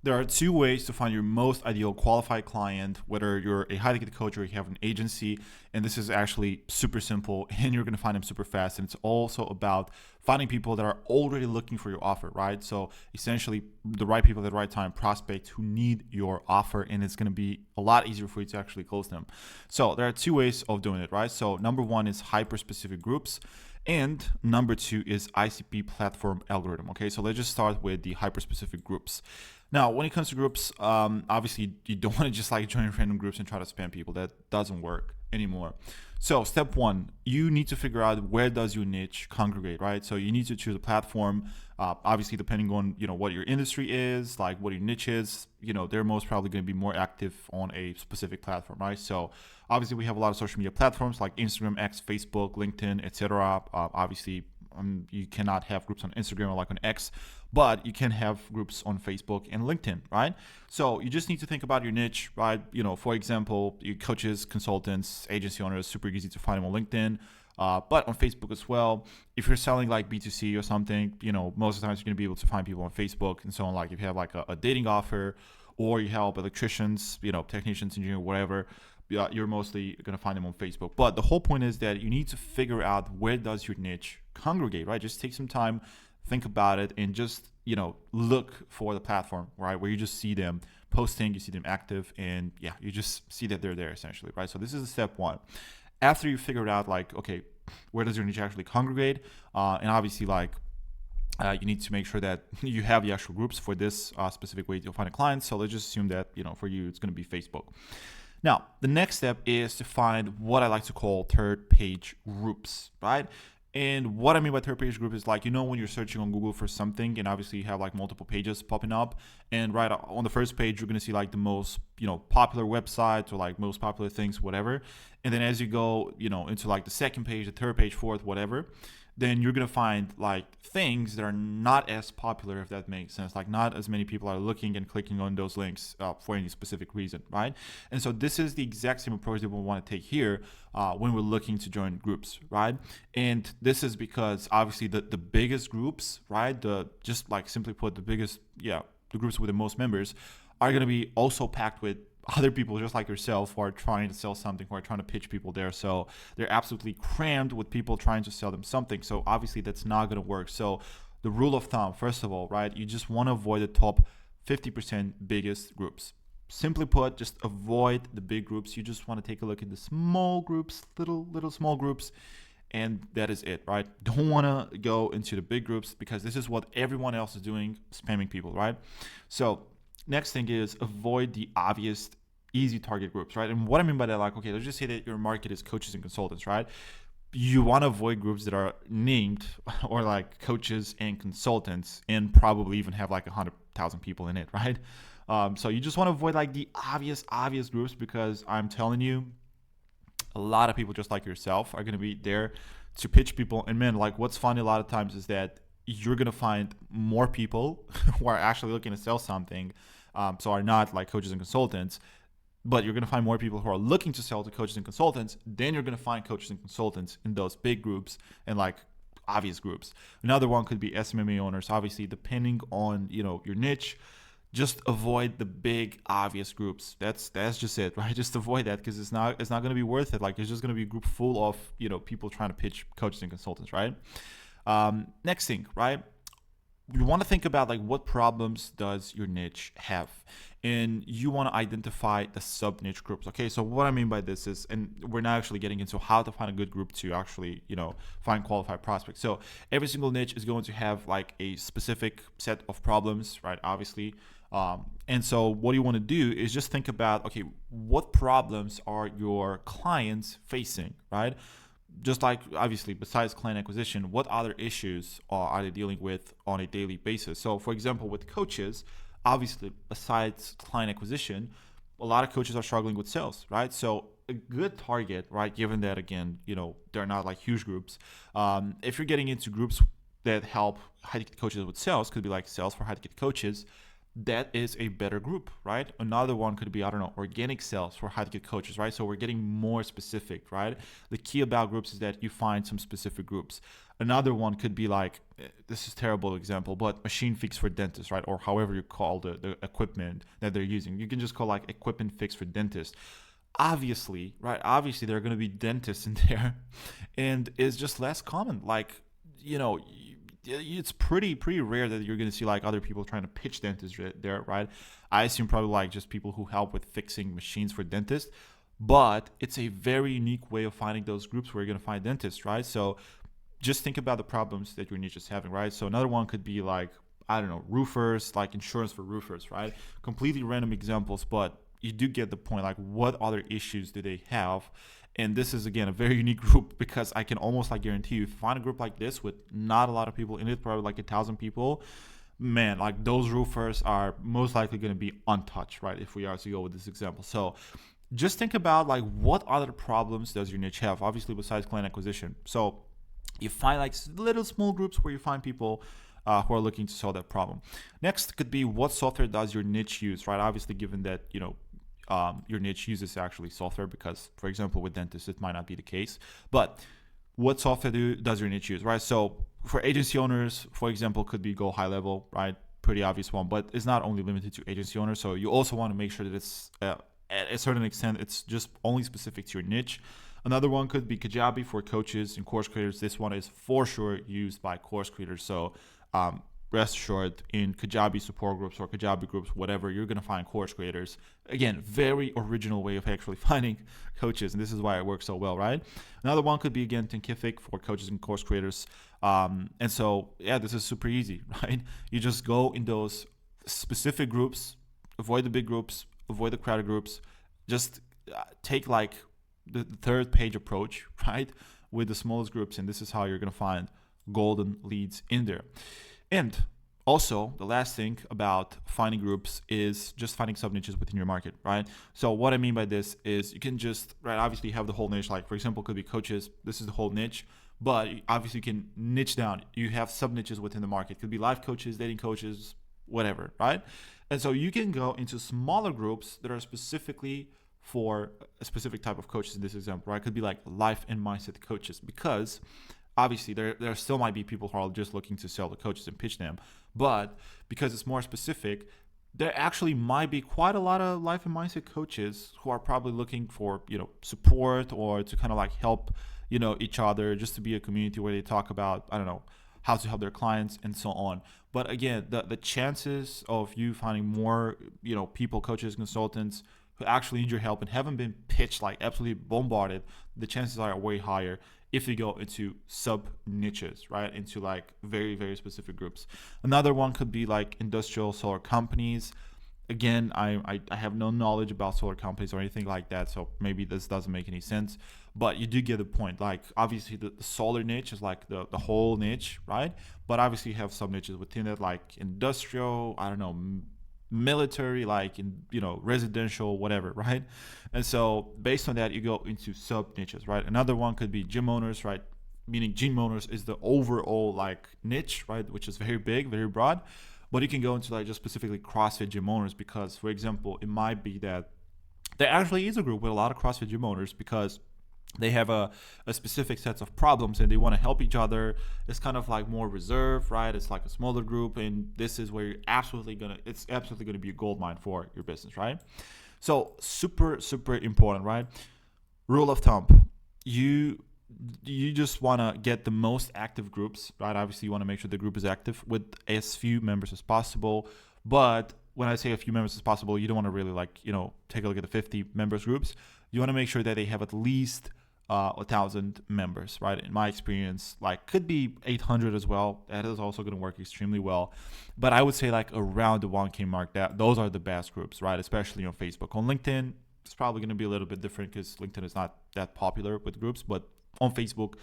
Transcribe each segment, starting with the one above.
There are two ways to find your most ideal qualified client, whether you're a high ticket coach or you have an agency. And this is actually super simple and you're going to find them super fast. And it's also about finding people that are already looking for your offer, right? So essentially, the right people at the right time, prospects who need your offer, and it's going to be a lot easier for you to actually close them. So there are two ways of doing it, right? So number one is hyper specific groups. And number two is ICP platform algorithm. Okay, so let's just start with the hyper specific groups. Now, when it comes to groups, obviously you don't want to just like join random groups and try to spam people. That doesn't work anymore. So step one, you need to figure out where does your niche congregate, right? So you need to choose a platform. Obviously, depending on what your industry is, like what your niche is, they're most probably going to be more active on a specific platform, right? So obviously, we have a lot of social media platforms like Instagram, X, Facebook, LinkedIn, etc. Obviously, you cannot have groups on Instagram or like on X, but you can have groups on Facebook and LinkedIn, right? So you just need to think about your niche, right? For example, your coaches, consultants, agency owners, super easy to find them on LinkedIn, but on Facebook as well. If you're selling like B2C or something, most of the times you're going to be able to find people on Facebook and so on. Like if you have like a dating offer or you help electricians, technicians, engineers, whatever, you're mostly going to find them on Facebook. But the whole point is that you need to figure out where does your niche congregate, right? Just take some time, think about it, and just, look for the platform, right? Where you just see them posting, you see them active, and yeah, you just see that they're there essentially, right? So this is step one. After you figure it out, like, okay, where does your niche actually congregate? And obviously, like, you need to make sure that you have the actual groups for this specific way to find a client. So let's just assume that, for you, it's going to be Facebook. Now, the next step is to find what I like to call third page groups, right? And what I mean by third page group is like, when you're searching on Google for something and obviously you have like multiple pages popping up, and right on the first page, you're going to see like the most, popular websites or like most popular things, whatever. And then as you go, into like the second page, the third page, fourth, whatever, then you're going to find like things that are not as popular, if that makes sense. Like not as many people are looking and clicking on those links for any specific reason, right? And so this is the exact same approach that we want to take here when we're looking to join groups, right? And this is because obviously the biggest groups, right? Just like simply put, the groups with the most members are going to be also packed with other people just like yourself who are trying to sell something, who are trying to pitch people there. So they're absolutely crammed with people trying to sell them something. So obviously that's not going to work. So the rule of thumb, first of all, right, you just want to avoid the top 50% biggest groups. Simply put, just avoid the big groups. You just want to take a look at the small groups, little small groups, and that is it, right? Don't want to go into the big groups because this is what everyone else is doing, spamming people, right? So next thing is avoid the obvious easy target groups, right? And what I mean by that, like, okay, let's just say that your market is coaches and consultants, right? You want to avoid groups that are named or like coaches and consultants and probably even have like 100,000 people in it, right? So you just want to avoid like the obvious groups because I'm telling you, a lot of people just like yourself are going to be there to pitch people. And man, like what's funny a lot of times is that you're going to find more people who are actually looking to sell something, so are not like coaches and consultants, but you're going to find more people who are looking to sell to coaches and consultants. Then you're going to find coaches and consultants in those big groups and like obvious groups. Another one could be SMMA owners, obviously, depending on, your niche. Just avoid the big obvious groups. That's just it, right? Just avoid that because it's not going to be worth it. Like it's just going to be a group full of, people trying to pitch coaches and consultants, right? Next thing, right? You want to think about like what problems does your niche have, and you want to identify the sub niche groups. Okay, so what I mean by this is, and we're not actually getting into how to find a good group to actually find qualified prospects. So every single niche is going to have like a specific set of problems, right? Obviously. And so what you want to do is just think about, okay, what problems are your clients facing, right? Just like obviously besides client acquisition, what other issues are they dealing with on a daily basis? So for example, with coaches, obviously besides client acquisition, a lot of coaches are struggling with sales, right? So a good target, right, given that again, they're not like huge groups. If you're getting into groups that help high ticket coaches with sales, could be like sales for high ticket coaches, that is a better group, right? Another one could be, I don't know, organic sales for high ticket coaches, right? So we're getting more specific, right? The key about groups is that you find some specific groups. Another one could be like, this is a terrible example, but machine fix for dentists, right? Or however you call the equipment that they're using. You can just call like equipment fix for dentists. Obviously, right? Obviously, there are going to be dentists in there, and it's just less common. Like, you know, it's pretty rare that you're going to see like other people trying to pitch dentists there, right? I assume probably like just people who help with fixing machines for dentists, but it's a very unique way of finding those groups where you're going to find dentists, right? So just think about the problems that your niche is having, right? So another one could be like, I don't know, roofers, like insurance for roofers, right? Completely random examples, but you do get the point. Like, what other issues do they have? And this is, again, a very unique group, because I can almost like guarantee you, if you find a group like this with not a lot of people in it, probably like 1,000 people, man, like those roofers are most likely going to be untouched, right? If we are to go with this example. So just think about like, what other problems does your niche have? Obviously, besides client acquisition. So you find like little small groups where you find people who are looking to solve that problem. Next could be, what software does your niche use, right? Obviously, given that, your niche uses actually software, because, for example, with dentists, it might not be the case. But what software does your niche use, right? So for agency owners, for example, could be Go High Level, right? Pretty obvious one, but it's not only limited to agency owners. So you also want to make sure that it's, at a certain extent, it's just only specific to your niche. Another one could be Kajabi for coaches and course creators. This one is for sure used by course creators. So rest assured, in Kajabi support groups or Kajabi groups, whatever, you're going to find course creators. Again, very original way of actually finding coaches, and this is why it works so well, right? Another one could be, again, Thinkific for coaches and course creators. And so, yeah, this is super easy, right? You just go in those specific groups, avoid the big groups, avoid the crowded groups, just take like the third page approach, right, with the smallest groups, and this is how you're going to find golden leads in there. And also, the last thing about finding groups is just finding sub niches within your market, right? So what I mean by this is, you can just, right, obviously have the whole niche, like for example, could be coaches. This is the whole niche, but obviously you can niche down. You have sub niches within the market. Could be life coaches, dating coaches, whatever, right? And so you can go into smaller groups that are specifically for a specific type of coaches in this example, right? Could be like life and mindset coaches, because obviously there still might be people who are just looking to sell the coaches and pitch them, but because it's more specific, there actually might be quite a lot of life and mindset coaches who are probably looking for, support, or to kind of like help, each other, just to be a community where they talk about, I don't know, how to help their clients and so on. But again, the chances of you finding more, people, coaches, consultants who actually need your help and haven't been pitched, like absolutely bombarded, the chances are way higher if you go into sub niches, right? Into like very, very specific groups. Another one could be like industrial solar companies. Again, I have no knowledge about solar companies or anything like that, so maybe this doesn't make any sense, but you do get the point. Like obviously the solar niche is like the whole niche, right? But obviously you have sub niches within it, like industrial, I don't know, military, like in residential, whatever, right? And so based on that, you go into sub niches, right? Another one could be gym owners, right? Meaning gym owners is the overall like niche, right? Which is very big, very broad. But you can go into like just specifically CrossFit gym owners, because, for example, it might be that there actually is a group with a lot of CrossFit gym owners, because they have a specific set of problems and they want to help each other. It's kind of like more reserved, right? It's like a smaller group, and this is where it's absolutely gonna be a gold mine for your business, right? So super, super important, right? Rule of thumb: you just want to get the most active groups, right? Obviously, you want to make sure the group is active with as few members as possible. But when I say a few members as possible, you don't want to really take a look at the 50 members groups. You want to make sure that they have at least 1,000 members, right? In my experience, like could be 800 as well. That is also going to work extremely well. But I would say like around the 1K mark, that those are the best groups, right? Especially on Facebook. On LinkedIn, it's probably going to be a little bit different because LinkedIn is not that popular with groups, but on Facebook,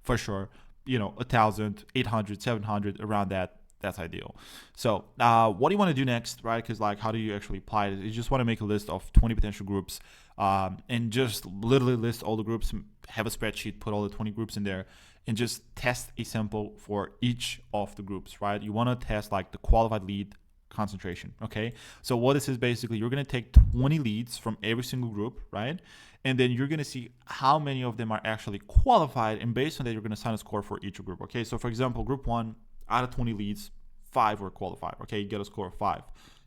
for sure, 1,000, 800, 700, around that's ideal. So what do you want to do next, right? Because like, how do you actually apply it? You just want to make a list of 20 potential groups and just literally list all the groups, have a spreadsheet, put all the 20 groups in there, and just test a sample for each of the groups, right? You want to test like the qualified lead concentration. Okay, so what this is basically, you're going to take 20 leads from every single group, right? And then you're going to see how many of them are actually qualified, and based on that, you're going to assign a score for each group. Okay, so for example, group 1, out of 20 leads, 5 were qualified. Okay, you get a score of 5.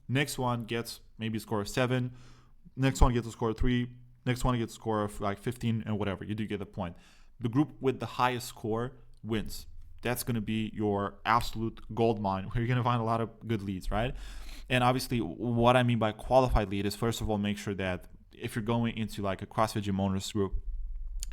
Next one gets maybe a score of 7. Next one gets a score of 3. Next one gets a score of like 15 and whatever. You do get the point. The group with the highest score wins. That's going to be your absolute gold mine, where you're going to find a lot of good leads, right? And obviously, what I mean by qualified lead is, first of all, make sure that if you're going into like a CrossFit gym owners group,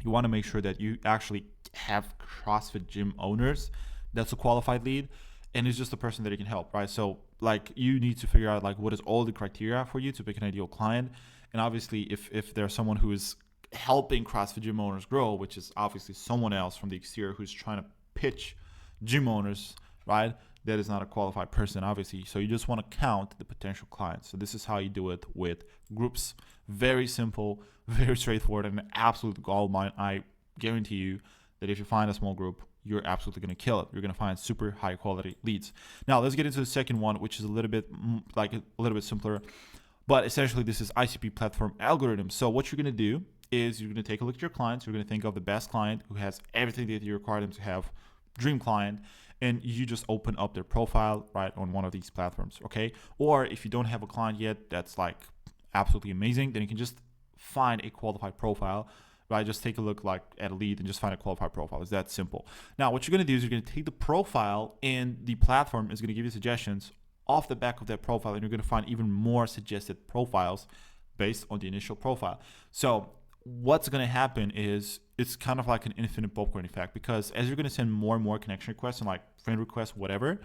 you want to make sure that you actually have CrossFit gym owners. That's a qualified lead, and it's just a person that you can help, right? So like, you need to figure out like what is all the criteria for you to pick an ideal client. And obviously, if there's someone who is helping CrossFit gym owners grow, which is obviously someone else from the exterior who's trying to pitch gym owners, right? That is not a qualified person, obviously. So you just want to count the potential clients. So this is how you do it with groups. Very simple, very straightforward, and an absolute gold mine. I guarantee you that if you find a small group, you're absolutely going to kill it. You're going to find super high quality leads. Now let's get into the second one, which is a little bit simpler. But essentially, this is ICP platform algorithm. So what you're going to do is you're going to take a look at your clients. You're going to think of the best client who has everything that you require them to have, dream client, and you just open up their profile right on one of these platforms, okay? Or if you don't have a client yet, that's like absolutely amazing, then you can just find a qualified profile, right? Just take a look like at a lead and just find a qualified profile. It's that simple. Now, what you're going to do is you're going to take the profile, and the platform is going to give you suggestions off the back of that profile, and you're going to find even more suggested profiles based on the initial profile. So what's going to happen is it's kind of like an infinite popcorn effect, because as you're going to send more and more connection requests and like friend requests, whatever,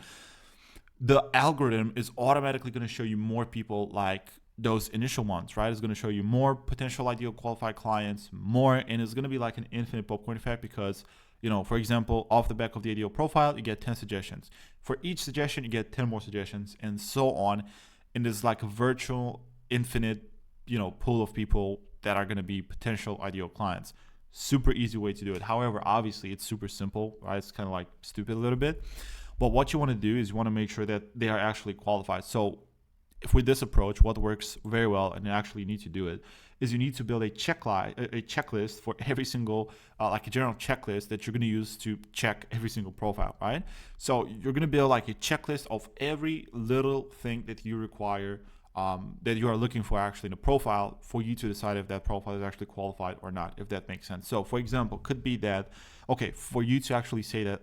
the algorithm is automatically going to show you more people like those initial ones, right? It's going to show you more potential ideal qualified clients, more, and it's going to be like an infinite popcorn effect, because, you know, for example, off the back of the ideal profile, you get 10 suggestions. For each suggestion, you get 10 more suggestions, and so on. And there's like a virtual infinite, you know, pool of people that are going to be potential ideal clients. Super easy way to do it. However, obviously, it's super simple, right? It's kind of like stupid a little bit. But what you want to do is you want to make sure that they are actually qualified. So if with this approach, what works very well, and you actually need to do it, is you need to build a checklist for every single, like a general checklist that you're going to use to check every single profile, right? So you're going to build like a checklist of every little thing that you require, that you are looking for actually in a profile, for you to decide if that profile is actually qualified or not, if that makes sense. So for example, could be that, okay, for you to actually say that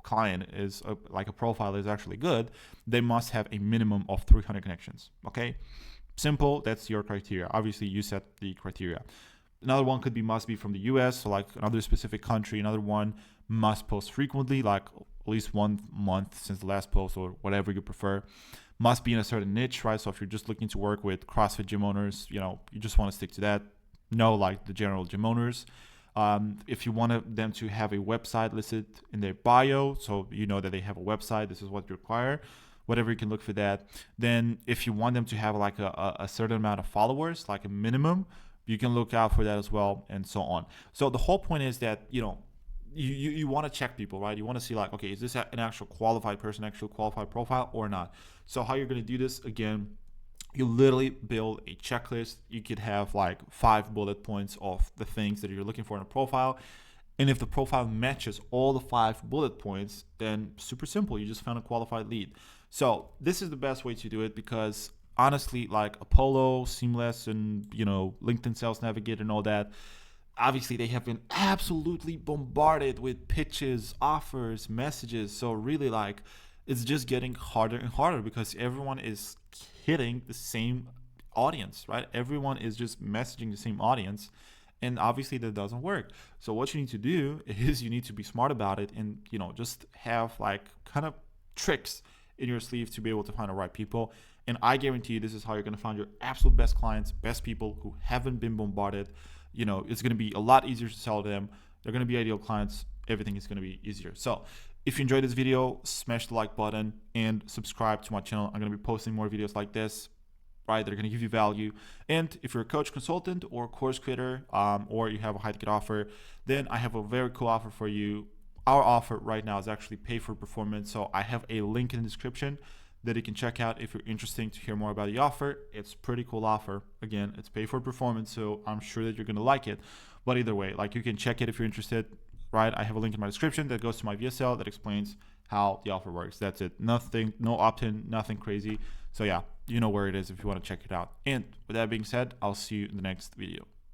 client is like a profile is actually good, they must have a minimum of 300 connections. Okay, simple. That's your criteria. Obviously, you set the criteria. Another one could be must be from the US, so like another specific country. Another one must post frequently, like at least 1 month since the last post, or whatever you prefer. Must be in a certain niche, right? So if you're just looking to work with CrossFit gym owners, you know, you just want to stick to that. No, like the general gym owners. If you want them to have a website listed in their bio, so you know that they have a website, this is what you require, whatever, you can look for that. Then if you want them to have like a certain amount of followers, like a minimum, you can look out for that as well, and so on. So the whole point is that, you know, you want to check people, right? You want to see like, okay, is this an actual qualified person, actual qualified profile or not? So how you're going to do this, again, you literally build a checklist. You could have like 5 bullet points of the things that you're looking for in a profile. And if the profile matches all the 5 bullet points, then super simple. You just found a qualified lead. So this is the best way to do it, because honestly, like Apollo, Seamless, and, you know, LinkedIn Sales Navigator and all that, obviously they have been absolutely bombarded with pitches, offers, messages. So really, like, it's just getting harder and harder, because everyone is hitting the same audience, right? Everyone is just messaging the same audience, and obviously that doesn't work. So what you need to do is you need to be smart about it, and, you know, just have like kind of tricks in your sleeve to be able to find the right people. And I guarantee you, this is how you're going to find your absolute best clients, best people who haven't been bombarded. You know, it's going to be a lot easier to sell to them. They're going to be ideal clients. Everything is going to be easier. So if you enjoyed this video, smash the like button and subscribe to my channel. I'm going to be posting more videos like this, right? They're going to give you value. And if you're a coach, consultant, or course creator, or you have a high ticket offer, then I have a very cool offer for you. Our offer right now is actually pay for performance. So I have a link in the description that you can check out if you're interested to hear more about the offer. It's a pretty cool offer. Again, it's pay for performance, so I'm sure that you're going to like it. But either way, like, you can check it if you're interested, right? I have a link in my description that goes to my VSL that explains how the offer works. That's it. Nothing, no opt-in, nothing crazy. So yeah, you know where it is if you want to check it out. And with that being said, I'll see you in the next video.